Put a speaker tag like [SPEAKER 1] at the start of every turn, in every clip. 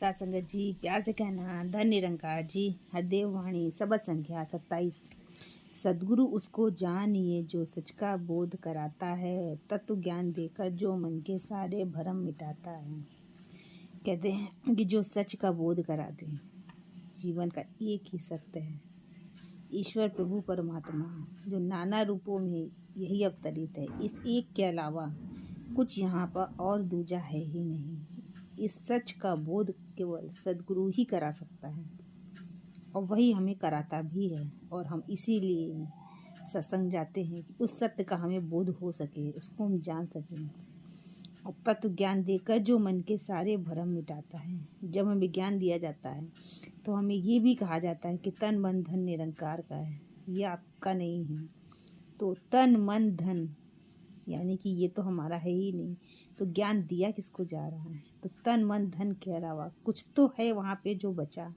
[SPEAKER 1] सात संगत जी, प्यार से कहना धन निरंकार जी। हरदेव वाणी सबद संख्या 27। सदगुरु उसको जानिए जो सच का बोध कराता है, तत्व ज्ञान देकर जो मन के सारे भरम मिटाता है। कहते हैं कि जो सच का बोध करा दे। जीवन का एक ही सत्य है, ईश्वर प्रभु परमात्मा जो नाना रूपों में यही अवतरित है। इस एक के अलावा कुछ यहाँ पर और दूजा है ही नहीं। इस सच का बोध केवल सदगुरु ही करा सकता है और वही हमें कराता भी है। और हम इसीलिए सत्संग जाते हैं कि उस सत्य का हमें बोध हो सके, उसको हम जान सकें। और तत्व ज्ञान देकर जो मन के सारे भरम मिटाता है। जब हमें ज्ञान दिया जाता है तो हमें ये भी कहा जाता है कि तन मन धन निरंकार का है, ये आपका नहीं है। तो तन मन धन यानी कि ये तो हमारा है ही नहीं, तो ज्ञान दिया किसको जा रहा है? तो तन मन धन के अलावा कुछ तो है वहाँ पे जो बचा।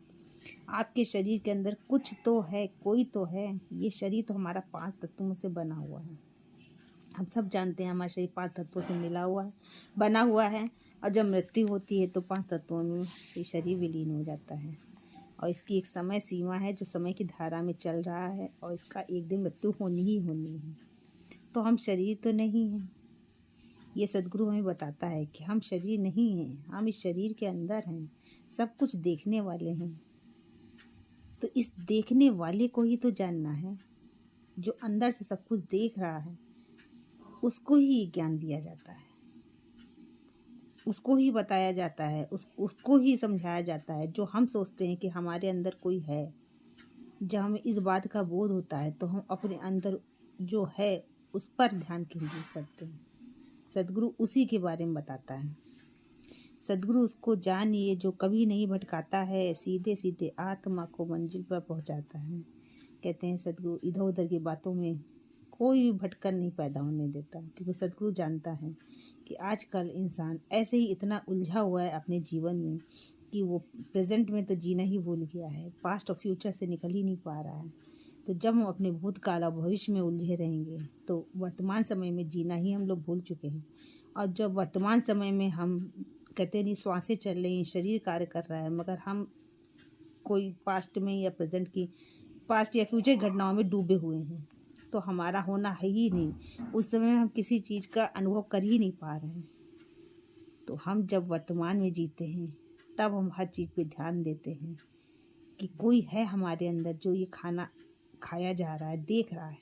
[SPEAKER 1] आपके शरीर के अंदर कुछ तो है, कोई तो है। ये शरीर तो हमारा 5 तत्वों से बना हुआ है। हम सब जानते हैं हमारा शरीर 5 तत्वों से मिला हुआ है, बना हुआ है। और जब मृत्यु होती है तो 5 तत्वों में ये शरीर विलीन हो जाता है। और इसकी एक समय सीमा है जो समय की धारा में चल रहा है, और इसका एक दिन मृत्यु होनी ही होनी है। तो हम शरीर तो नहीं हैं। ये सदगुरु हमें बताता है कि हम शरीर नहीं हैं, हम इस शरीर के अंदर हैं, सब कुछ देखने वाले हैं। तो इस देखने वाले को ही तो जानना है, जो अंदर से सब कुछ देख रहा है। उसको ही ज्ञान दिया जाता है, उसको ही बताया जाता है, उसको ही समझाया जाता है। जो हम सोचते हैं कि हमारे अंदर कोई है, जब हमें इस बात का बोध होता है तो हम अपने अंदर जो है उस पर ध्यान केंद्रित करते हैं। सदगुरु उसी के बारे में बताता है। सदगुरु उसको जानिए जो कभी नहीं भटकाता है, सीधे सीधे आत्मा को मंजिल पर पहुंचाता है। कहते हैं सदगुरु इधर उधर की बातों में कोई भी भटकन नहीं पैदा होने देता, क्योंकि सदगुरु जानता है कि आजकल इंसान ऐसे ही इतना उलझा हुआ है अपने जीवन में कि वो प्रेजेंट में तो जीना ही भूल गया है, पास्ट और फ्यूचर से निकल ही नहीं पा रहा है। तो जब हम अपने भूतकाल और भविष्य में उलझे रहेंगे तो वर्तमान समय में जीना ही हम लोग भूल चुके हैं। और जब वर्तमान समय में हम कहते नहीं श्वासें चल रही हैं, शरीर कार्य कर रहा है, मगर हम कोई पास्ट में या प्रेजेंट की पास्ट या फ्यूचर घटनाओं में डूबे हुए हैं, तो हमारा होना है ही नहीं। उस समय हम किसी चीज़ का अनुभव कर ही नहीं पा रहे हैं। तो हम जब वर्तमान में जीते हैं तब हम हर चीज़ पे ध्यान देते हैं कि कोई है हमारे अंदर जो ये खाना खाया जा रहा है, देख रहा है।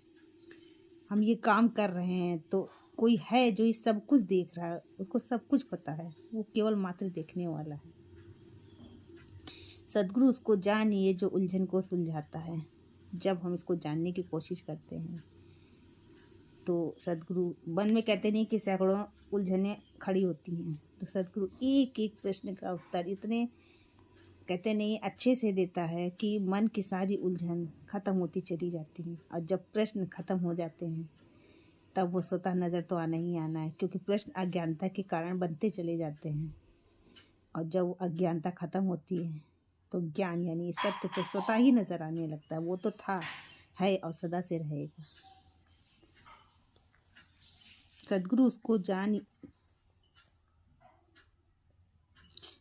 [SPEAKER 1] हम ये काम कर रहे हैं तो कोई है जो ये सब कुछ देख रहा है, उसको सब कुछ पता है, वो केवल मात्र देखने वाला है। सदगुरु उसको जानिए जो उलझन को सुलझाता है। जब हम इसको जानने की कोशिश करते हैं तो सदगुरु मन में कहते नहीं कि सैकड़ों उलझनें खड़ी होती हैं, तो सदगुरु एक एक प्रश्न का उत्तर इतने कहते नहीं अच्छे से देता है कि मन की सारी उलझन खत्म होती चली जाती है। और जब प्रश्न खत्म हो जाते हैं तब वो स्वतः नज़र तो आना ही आना है, क्योंकि प्रश्न अज्ञानता के कारण बनते चले जाते हैं। और जब अज्ञानता खत्म होती है तो ज्ञान यानी सत्य तो स्वतः ही नजर आने लगता है। वो तो था, है और सदा से रहेगा। सदगुरु उसको जान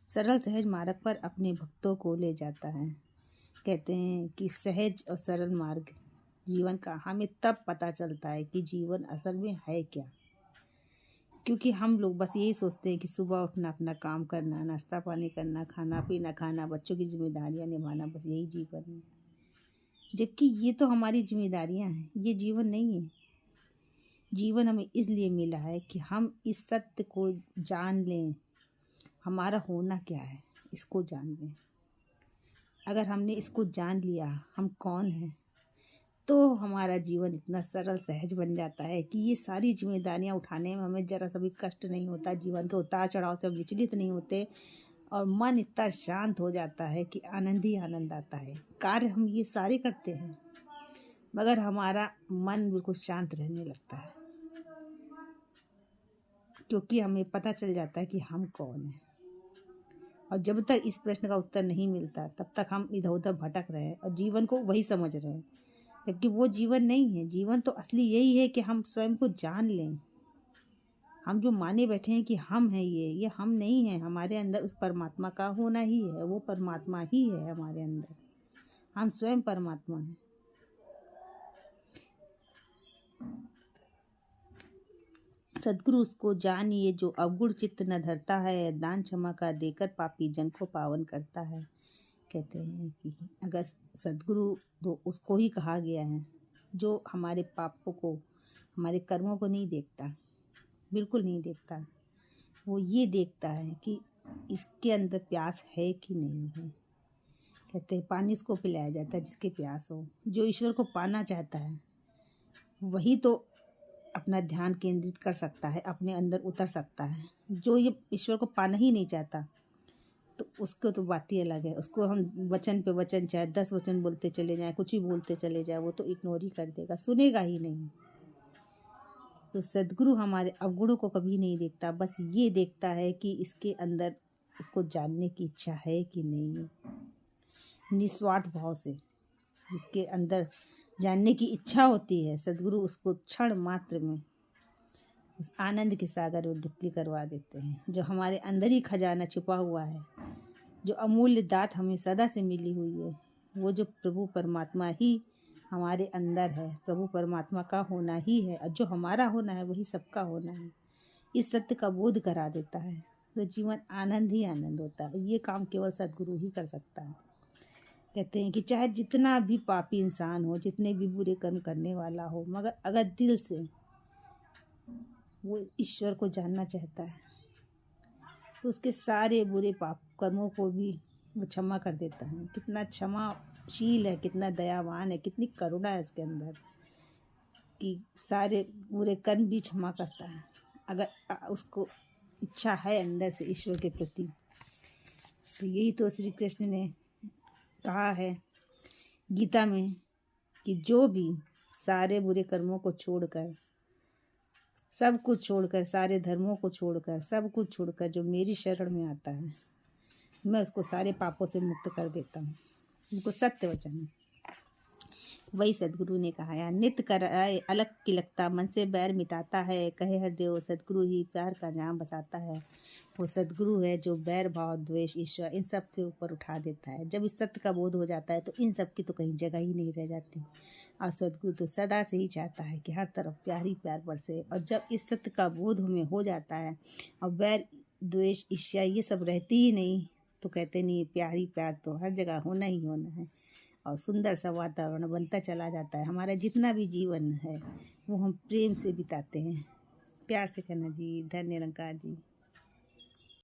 [SPEAKER 1] सरल सहज मार्ग पर अपने भक्तों को ले जाता है। कहते हैं कि सहज और सरल मार्ग जीवन का हमें तब पता चलता है कि जीवन असल में है क्या। क्योंकि हम लोग बस यही सोचते हैं कि सुबह उठना, अपना काम करना, नाश्ता पानी करना, खाना पीना खाना, बच्चों की जिम्मेदारियां निभाना, बस यही जीवन है। जबकि ये तो हमारी जिम्मेदारियां हैं, ये जीवन नहीं है। जीवन हमें इसलिए मिला है कि हम इस सत्य को जान लें, हमारा होना क्या है इसको जान लें। अगर हमने इसको जान लिया हम कौन हैं, तो हमारा जीवन इतना सरल सहज बन जाता है कि ये सारी जिम्मेदारियां उठाने में हमें जरा सा भी कष्ट नहीं होता। जीवन के उतार चढ़ाव से विचलित नहीं होते और मन इतना शांत हो जाता है कि आनंद ही आनंद आता है। कार्य हम ये सारे करते हैं मगर हमारा मन बिल्कुल शांत रहने लगता है, क्योंकि हमें पता चल जाता है कि हम कौन हैं। और जब तक इस प्रश्न का उत्तर नहीं मिलता तब तक हम इधर उधर भटक रहे हैं और जीवन को वही समझ रहे हैं, जबकि वो जीवन नहीं है। जीवन तो असली यही है कि हम स्वयं को जान लें, हम जो माने बैठे हैं कि हम हैं, ये हम नहीं हैं। हमारे अंदर उस परमात्मा का होना ही है, वो परमात्मा ही है हमारे अंदर, हम स्वयं परमात्मा हैं। सद्गुरु उसको जानिए जो अवगुण चित्त न धरता है, दान क्षमा का देकर पापी जन को पावन करता है। कहते हैं कि अगर सद्गुरु, तो उसको ही कहा गया है जो हमारे पापों को, हमारे कर्मों को नहीं देखता, बिल्कुल नहीं देखता। वो ये देखता है कि इसके अंदर प्यास है कि नहीं है। कहते हैं पानी उसको पिलाया जाता है जिसके प्यास हो। जो ईश्वर को पाना चाहता है वही तो अपना ध्यान केंद्रित कर सकता है, अपने अंदर उतर सकता है। जो ये ईश्वर को पाना ही नहीं चाहता तो उसको तो बात ही अलग है। उसको हम वचन पे वचन, चाहे 10 वचन बोलते चले जाएं, कुछ ही बोलते चले जाए, वो तो इग्नोर ही कर देगा, सुनेगा ही नहीं। तो सद्गुरु हमारे अवगुणों को कभी नहीं देखता, बस ये देखता है कि इसके अंदर इसको जानने की इच्छा है कि नहीं है। निस्वार्थ भाव से जिसके अंदर जानने की इच्छा होती है, सद्गुरु उसको क्षण मात्र में उस आनंद के सागर में डुबकी करवा देते हैं। जो हमारे अंदर ही खजाना छुपा हुआ है, जो अमूल्य दात हमें सदा से मिली हुई है, वो जो प्रभु परमात्मा ही हमारे अंदर है, प्रभु परमात्मा का होना ही है, और जो हमारा होना है वही सबका होना है, इस सत्य का बोध करा देता है। तो जीवन आनंद ही आनंद होता है। ये काम केवल सद्गुरु ही कर सकता है। कहते हैं कि चाहे जितना भी पापी इंसान हो, जितने भी बुरे कर्म करने वाला हो, मगर अगर दिल से वो ईश्वर को जानना चाहता है तो उसके सारे बुरे पाप कर्मों को भी वो क्षमा कर देता है। कितना क्षमाशील है, कितना दयावान है, कितनी करुणा है इसके अंदर कि सारे बुरे कर्म भी क्षमा करता है अगर उसको इच्छा है अंदर से ईश्वर के प्रति। तो यही तो श्री कृष्ण ने कहा है गीता में कि जो भी सारे बुरे कर्मों को छोड़कर, सब कुछ छोड़कर, सारे धर्मों को छोड़कर, सब कुछ छोड़कर जो मेरी शरण में आता है, मैं उसको सारे पापों से मुक्त कर देता हूँ। उनको सत्य वचन है। वही सद्गुरु ने कहा है, नित्य कराए अलग की लगता, मन से बैर मिटाता है, कहे हर देव सद्गुरु ही प्यार का नाम बसाता है। वो सद्गुरु है जो बैर भाव द्वेष ईर्ष्या इन सब से ऊपर उठा देता है। जब इस सत्य का बोध हो जाता है तो इन सब की तो कहीं जगह ही नहीं रह जाती। और सद्गुरु तो सदा से ही चाहता है कि हर तरफ प्यार ही प्यार बरसे। और जब इस सत्य का बोध हमें हो जाता है और बैर द्वेष ईर्ष्या ये सब रहती ही नहीं, तो कहते नहीं प्यार ही प्यार तो हर जगह होना ही होना है। और सुंदर सा वातावरण बनता चला जाता है। हमारा जितना भी जीवन है वो हम प्रेम से बिताते हैं। प्यार से करना जी। धन्य निरंकार जी।